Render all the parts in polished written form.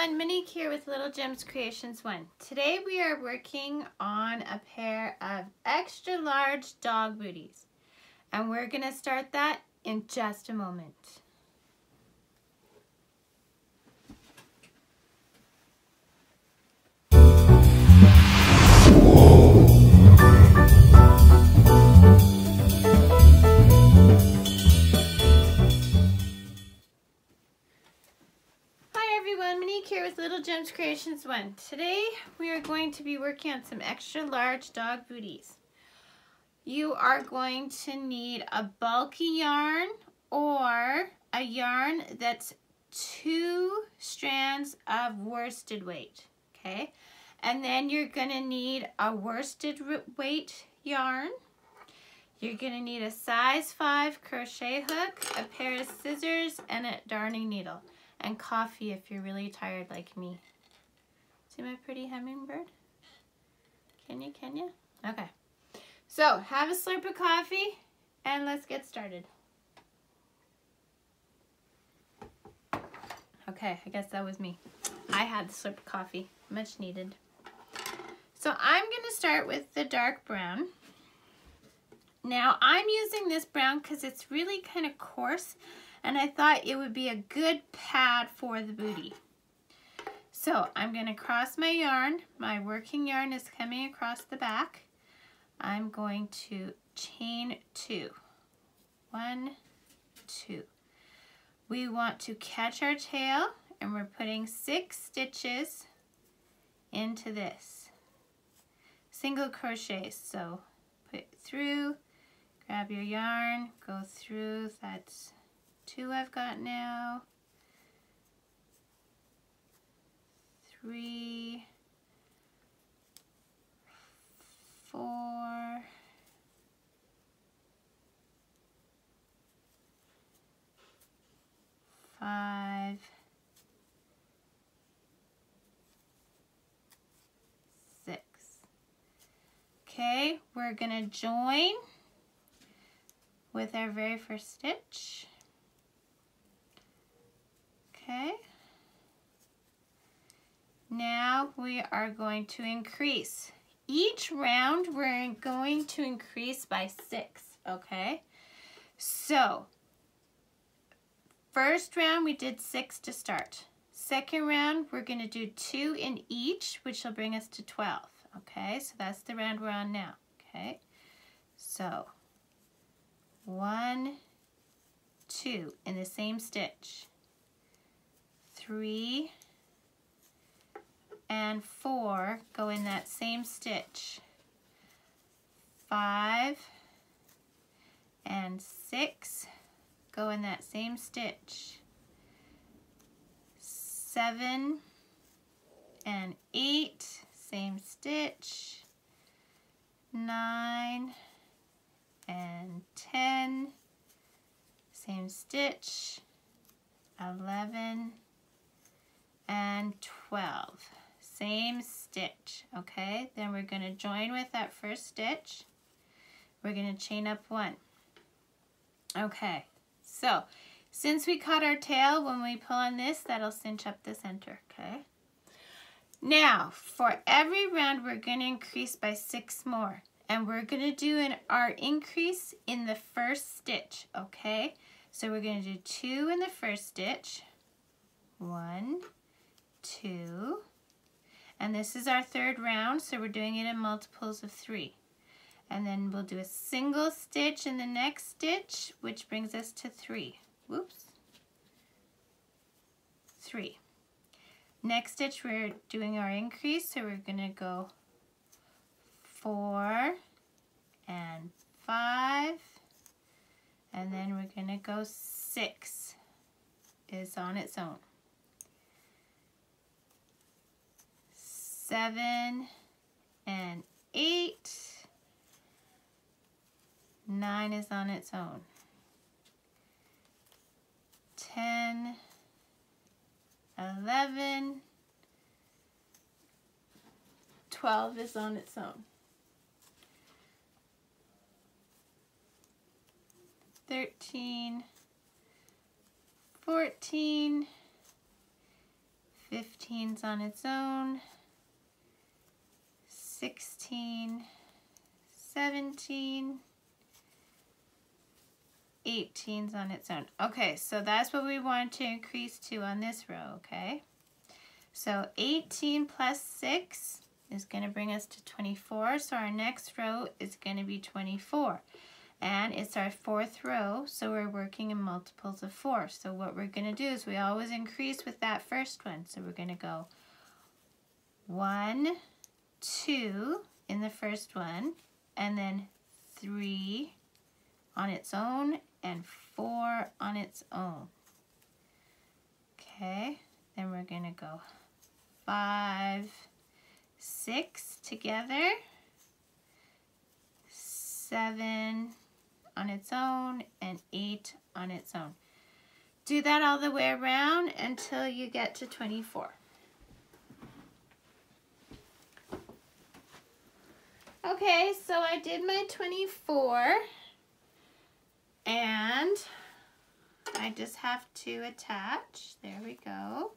everyone, Monique here with Little Gems Creations 1. Today we are working on a pair of extra large dog booties, and we're going to start that in just a moment. Monique here with Little Gems Creations 1. Today we are going to be working on some extra large dog booties. You are going to need a bulky yarn or a yarn that's 2 strands of worsted weight, okay? And then you're going to need a worsted weight yarn. You're going to need a size 5 crochet hook, a pair of scissors, and a darning needle. And coffee if you're really tired like me. See my pretty hummingbird? Can you? Okay. So, have a slurp of coffee and let's get started. Okay, I guess that was me. I had the slurp of coffee, much needed. So I'm going to start with the dark brown. Now I'm using this brown because it's really kind of coarse, and I thought it would be a good pad for the booty. So I'm going to cross my yarn. My working yarn is coming across the back. I'm going to chain 2. 1, 2. We want to catch our tail, and we're putting 6 stitches into this. Single crochets. So put it through, grab your yarn, go through. That's 2 I've got now, 3, 4, 5, 6. Okay, we're gonna join with our very first stitch. Okay, now we are going to increase. Each round we're going to increase by 6, okay? So, first round we did 6 to start. Second round we're going to do 2 in each, which will bring us to 12, okay? So that's the round we're on now, okay? So, 1, 2 in the same stitch. 3 and 4 go in that same stitch. 5 and 6 go in that same stitch. 7 and 8, same stitch. 9 and 10, same stitch. 11 and 12, same stitch, okay? Then we're going to join with that first stitch. We're going to chain up 1. Okay, so since we caught our tail, when we pull on this, that'll cinch up the center, okay? Now, for every round, we're going to increase by 6 more, and we're going to do our increase in the first stitch, okay? So we're going to do 2 in the first stitch. 1, 2, and this is our third round, so we're doing it in multiples of 3. And then we'll do a single stitch in the next stitch, which brings us to 3. Whoops. 3. Next stitch we're doing our increase, so we're going to go 4 and 5, and then we're going to go 6 is on its own. 7 and 8, 9 is on its own. 10, 11, 12 is on its own. 13, 14, 15's on its own, 16, 17, 18's on its own. Okay, so that's what we want to increase to on this row, okay? So 18 plus 6 is going to bring us to 24, so our next row is going to be 24. And it's our 4th row, so we're working in multiples of 4. So what we're going to do is we always increase with that first one. So we're going to go 1, 2 in the first one, and then 3 on its own, and 4 on its own. Okay, then we're going to go 5, 6 together, 7 on its own, and 8 on its own. Do that all the way around until you get to 24. Okay, so I did my 24, and I just have to attach. There we go.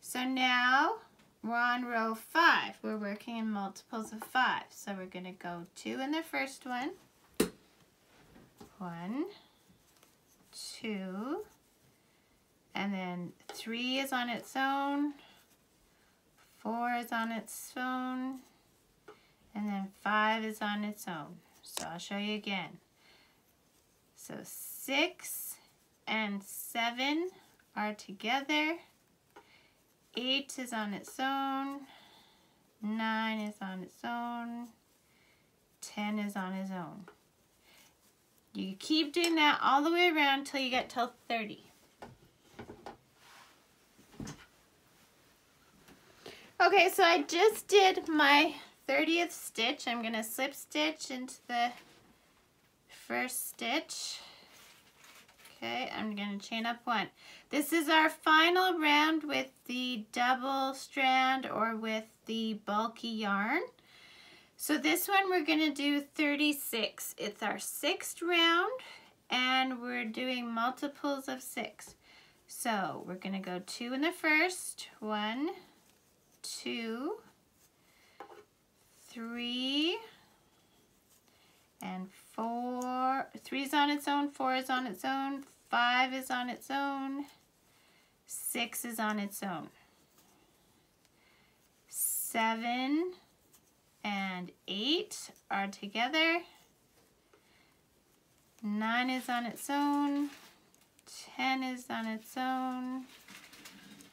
So now we're on row 5. We're working in multiples of 5. So we're going to go 2 in the first one. 1, 2, and then 3 is on its own, 4 is on its own, and then 5 is on its own. So I'll show you again. So 6 and 7 are together. 8 is on its own, 9 is on its own, 10 is on its own. You keep doing that all the way around until you get till 30. Okay, so I just did my 30th stitch. I'm going to slip stitch into the first stitch. Okay, I'm going to chain up 1. This is our final round with the double strand or with the bulky yarn. So this one we're going to do 36. It's our 6th round and we're doing multiples of 6. So we're going to go 2 in the first. 1, 2, 3, and 4. 3 is on its own, 4 is on its own, 5 is on its own, 6 is on its own. 7 and 8 are together. 9 is on its own. 10 is on its own.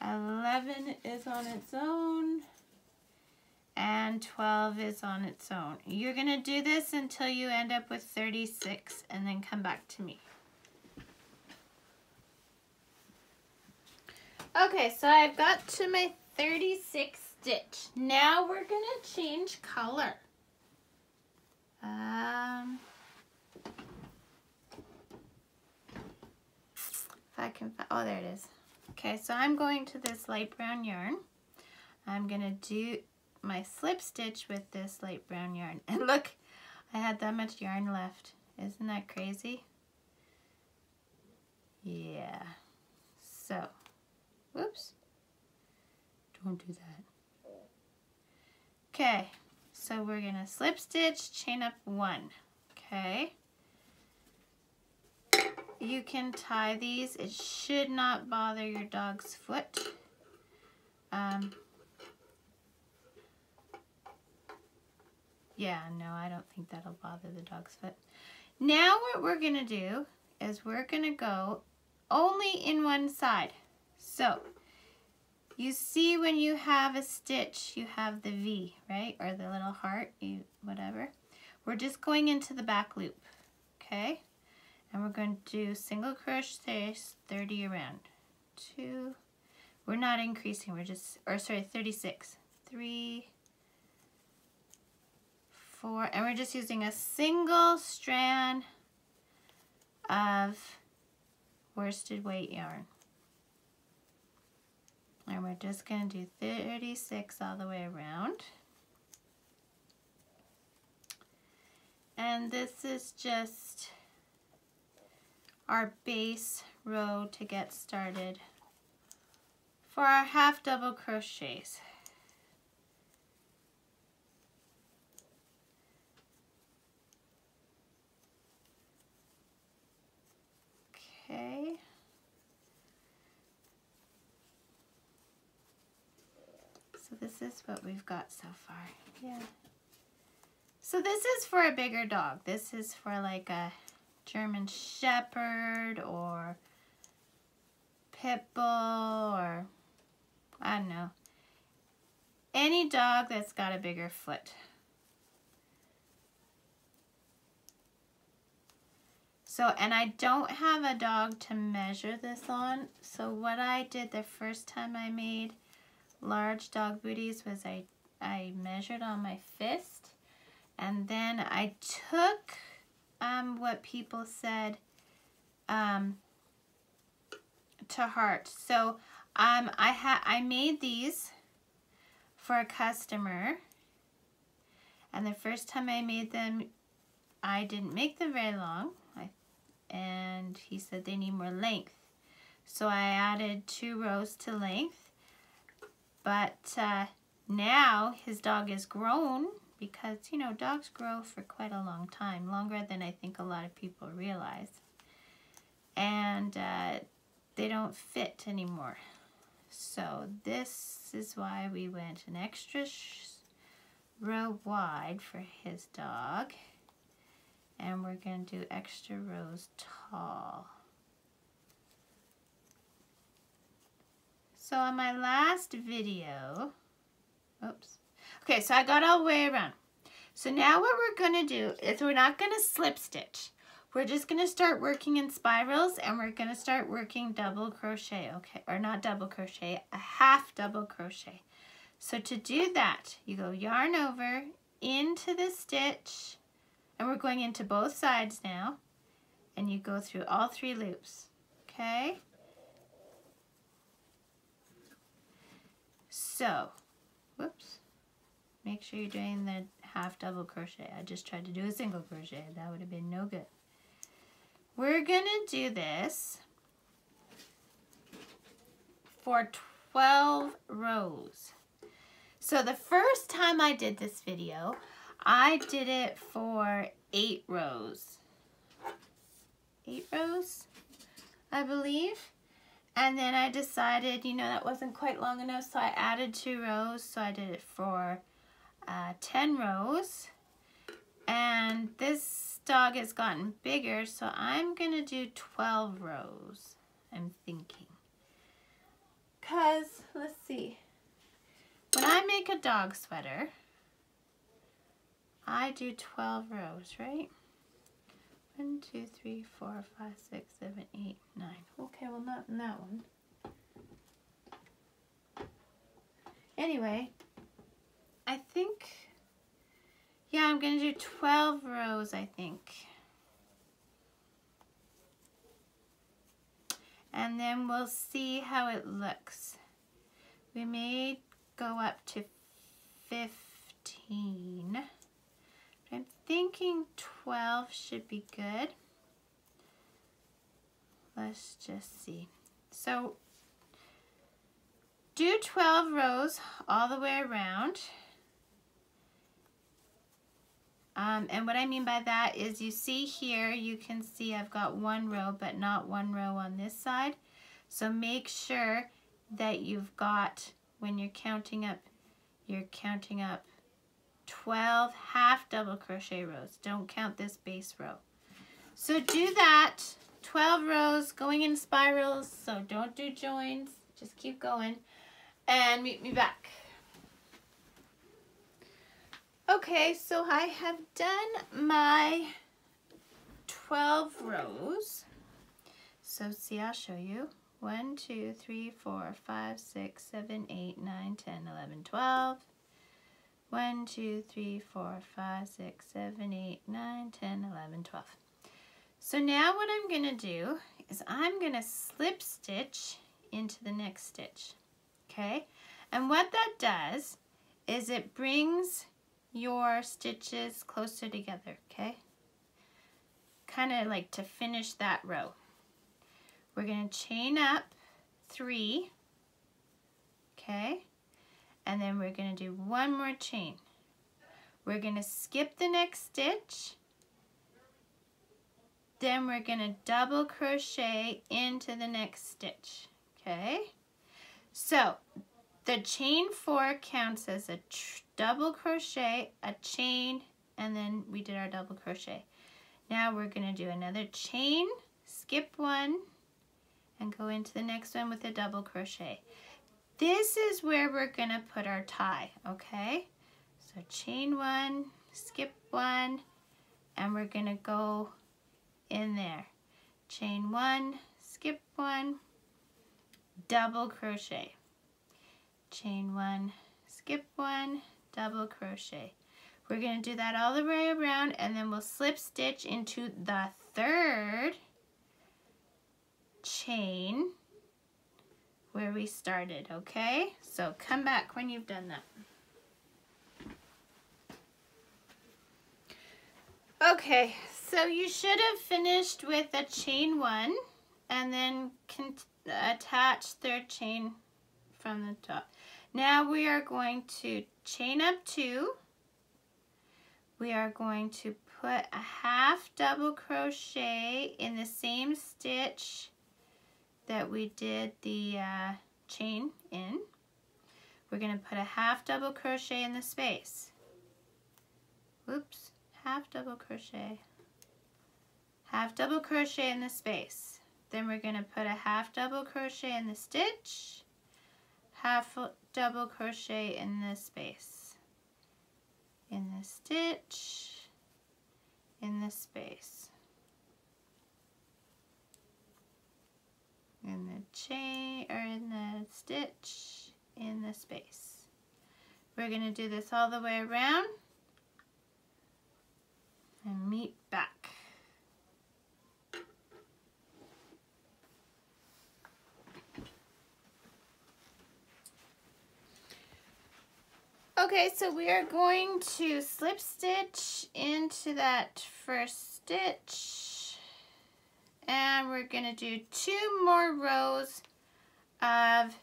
11 is on its own. And 12 is on its own. You're going to do this until you end up with 36 and then come back to me. Okay, so I've got to my 36th stitch. Now we're going to change color. If I can, oh, there it is. Okay, so I'm going to this light brown yarn. I'm going to do my slip stitch with this light brown yarn. And look, I had that much yarn left. Isn't that crazy? Yeah. So, whoops. Don't do that. Okay, so we're going to slip stitch, chain up 1. Okay. You can tie these. It should not bother your dog's foot. Yeah, no, I don't think that'll bother the dog's foot. Now what we're going to do is we're going to go only in one side. So, you see when you have a stitch, you have the V, right? Or the little heart, whatever. We're just going into the back loop, okay? And we're going to do single crochet 30 around. 2, we're not increasing, we're just, or sorry, 36. 3, 4, and we're just using a single strand of worsted weight yarn. And we're just going to do 36 all the way around. And this is just our base row to get started for our half double crochets. Okay. So this is what we've got so far. Yeah. So this is for a bigger dog. This is for like a German Shepherd or Pit Bull or I don't know. Any dog that's got a bigger foot. So, and I don't have a dog to measure this on. So what I did the first time I made large dog booties was I measured on my fist. And then I took what people said to heart. So I made these for a customer. And the first time I made them, I didn't make them very long. And he said they need more length. So I added 2 rows to length. But now his dog is grown because, you know, dogs grow for quite a long time, longer than I think a lot of people realize. And they don't fit anymore. So this is why we went an extra row wide for his dog. And we're going to do extra rows tall. So on my last video, oops. Okay, so I got all the way around. So now what we're going to do is we're not going to slip stitch. We're just going to start working in spirals and we're going to start working double crochet, okay? Or not double crochet, a half double crochet. So to do that, you go yarn over into the stitch. And we're going into both sides now. And you go through all 3 loops. Okay? So, whoops. Make sure you're doing the half double crochet. I just tried to do a single crochet. That would have been no good. We're going to do this for 12 rows. So the first time I did this video, I did it for 8 rows. 8 rows, I believe. And then I decided, you know, that wasn't quite long enough, so I added 2 rows. So I did it for 10 rows. And this dog has gotten bigger, so I'm going to do 12 rows, I'm thinking. Because, let's see, when I make a dog sweater, I do 12 rows, right? 1, 2, 3, 4, 5, 6, 7, 8, 9. Okay, well, not in that one. Anyway, I think, yeah, I'm going to do 12 rows, I think. And then we'll see how it looks. We may go up to 15. I'm thinking 12 should be good. Let's just see. So do 12 rows all the way around. And what I mean by that is you see here, you can see I've got 1 row, but not 1 row on this side. So make sure that you've got, when you're counting up 12 half double crochet rows. Don't count this base row. So do that, 12 rows going in spirals, so don't do joins, just keep going, and meet me back. Okay, so I have done my 12 rows. So see, I'll show you. 1, 2, 3, 4, 5, 6, 7, 8, 9, 10, 11, 12. 1, 2, 3, 4, 5, 6, 7, 8, 9, 10, 11, 12. So now what I'm going to do is I'm going to slip stitch into the next stitch. Okay? And what that does is it brings your stitches closer together, okay? Kind of like to finish that row. We're going to chain up 3, okay? And then we're going to do one more chain. We're going to skip the next stitch. Then we're going to double crochet into the next stitch, okay? So the chain 4 counts as a double crochet, a chain, and then we did our double crochet. Now we're going to do another chain, skip one, and go into the next one with a double crochet. This is where we're going to put our tie, okay? So chain 1, skip 1, and we're going to go in there. Chain 1, skip 1, double crochet. Chain 1, skip 1, double crochet. We're going to do that all the way around, and then we'll slip stitch into the 3rd chain where we started, okay? So come back when you've done that. Okay, so you should have finished with a chain 1 and then attach 3rd chain from the top. Now we are going to chain up 2. We are going to put a half double crochet in the same stitch that we did the chain in. We're going to put a half double crochet in the space. Whoops, half double crochet in the space. Then we're going to put a half double crochet in the stitch, half double crochet in the space, in the stitch, in the space, in the chain, or in the stitch, in the space. We're going to do this all the way around and meet back. Okay, so we are going to slip stitch into that first stitch, and we're going to do 2 more rows of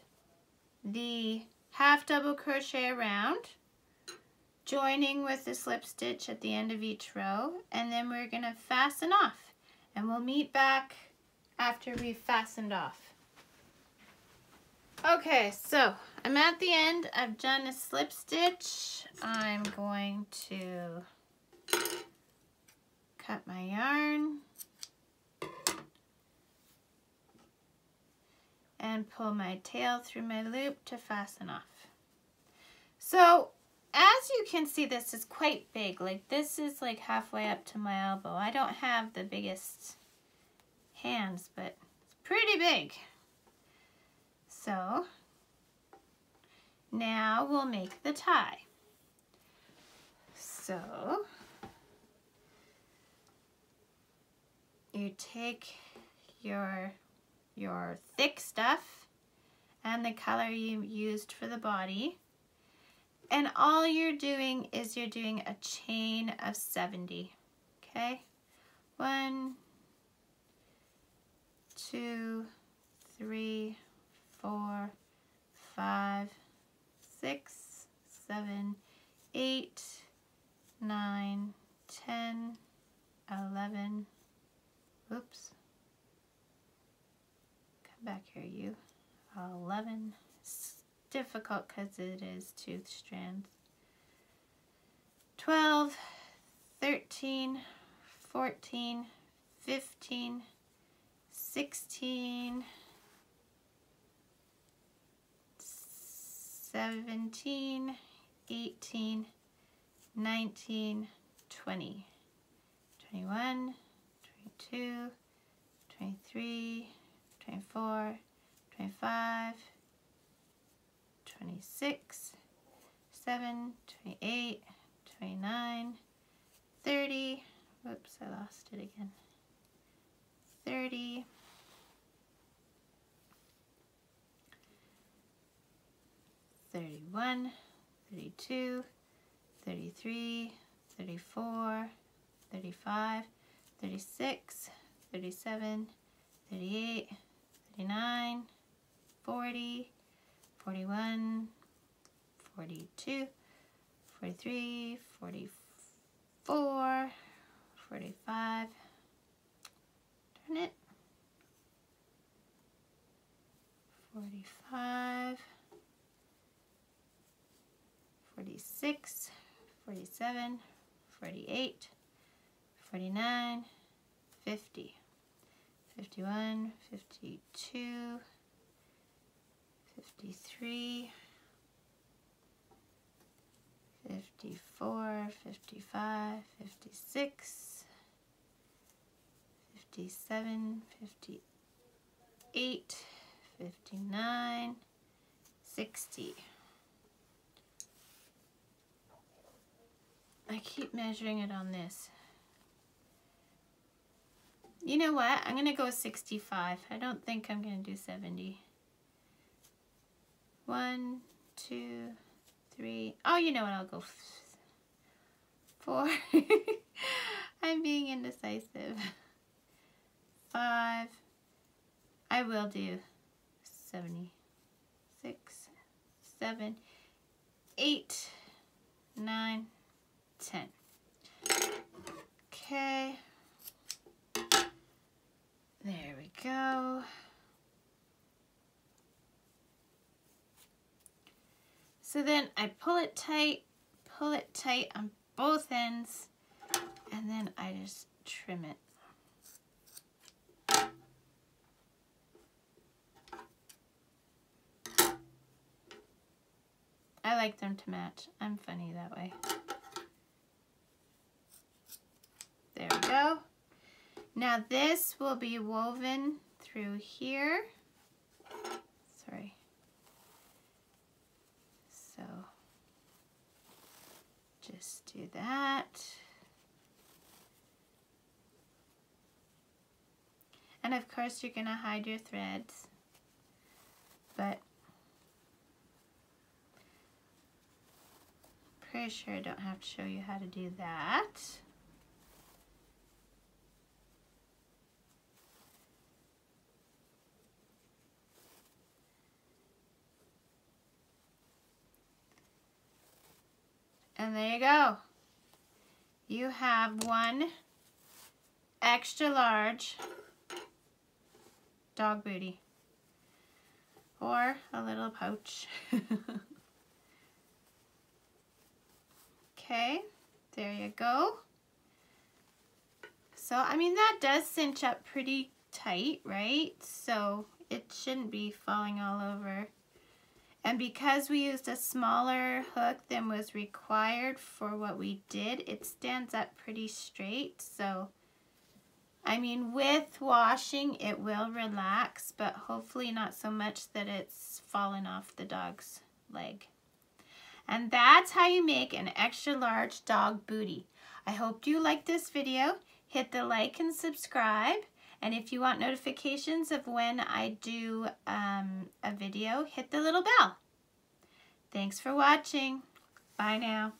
the half double crochet around, joining with the slip stitch at the end of each row, and then we're going to fasten off, and we'll meet back after we've fastened off. Okay, so I'm at the end. I've done a slip stitch. I'm going to cut my yarn and pull my tail through my loop to fasten off. So as you can see, this is quite big. Like, this is like halfway up to my elbow. I don't have the biggest hands, but it's pretty big. So now we'll make the tie. So you take your thick stuff and the color you used for the body, and all you're doing is you're doing a chain of 70, okay? 1, 2, 3, 4, 5, 6, 7, 8, 9, 10, 11, oops, come back here you, 11, it's difficult because it is 2 strands, 12, 13, 14, 15, 16, 17, 18, 19, 20, 21, 22, 23, 24, 25, 26, 7, 28, 29, 30, whoops, I lost it again, 30, 31, 32, 33, 34, 35, 36, 37, 38, 39, 40, 41, 42, 43, 44, 45, turn it, 45, 46, 47, 48, 49, 50, 51, 52, 53, 54, 55, 56, 57, 58, 59, 60. I keep measuring it on this. You know what? I'm going to go 65. I don't think I'm going to do 70. 1, 2, 3. Oh, you know what? I'll go 4. I'm being indecisive. 5. I will do 76, 7, 8, 9, 10. Okay. There we go. So then I pull it tight on both ends, and then I just trim it. I like them to match. I'm funny that way. There we go. Now this will be woven through here. Sorry. So just do that. And of course you're going to hide your threads, but pretty sure I don't have to show you how to do that. And there you go. You have one extra large dog booty, or a little pouch. Okay, there you go. So, I mean, that does cinch up pretty tight, right? So it shouldn't be falling all over. And because we used a smaller hook than was required for what we did, it stands up pretty straight. So, I mean, with washing, it will relax, but hopefully not so much that it's fallen off the dog's leg. And that's how you make an extra large dog booty. I hope you liked this video. Hit the like and subscribe. And if you want notifications of when I do a video, hit the little bell. Thanks for watching. Bye now.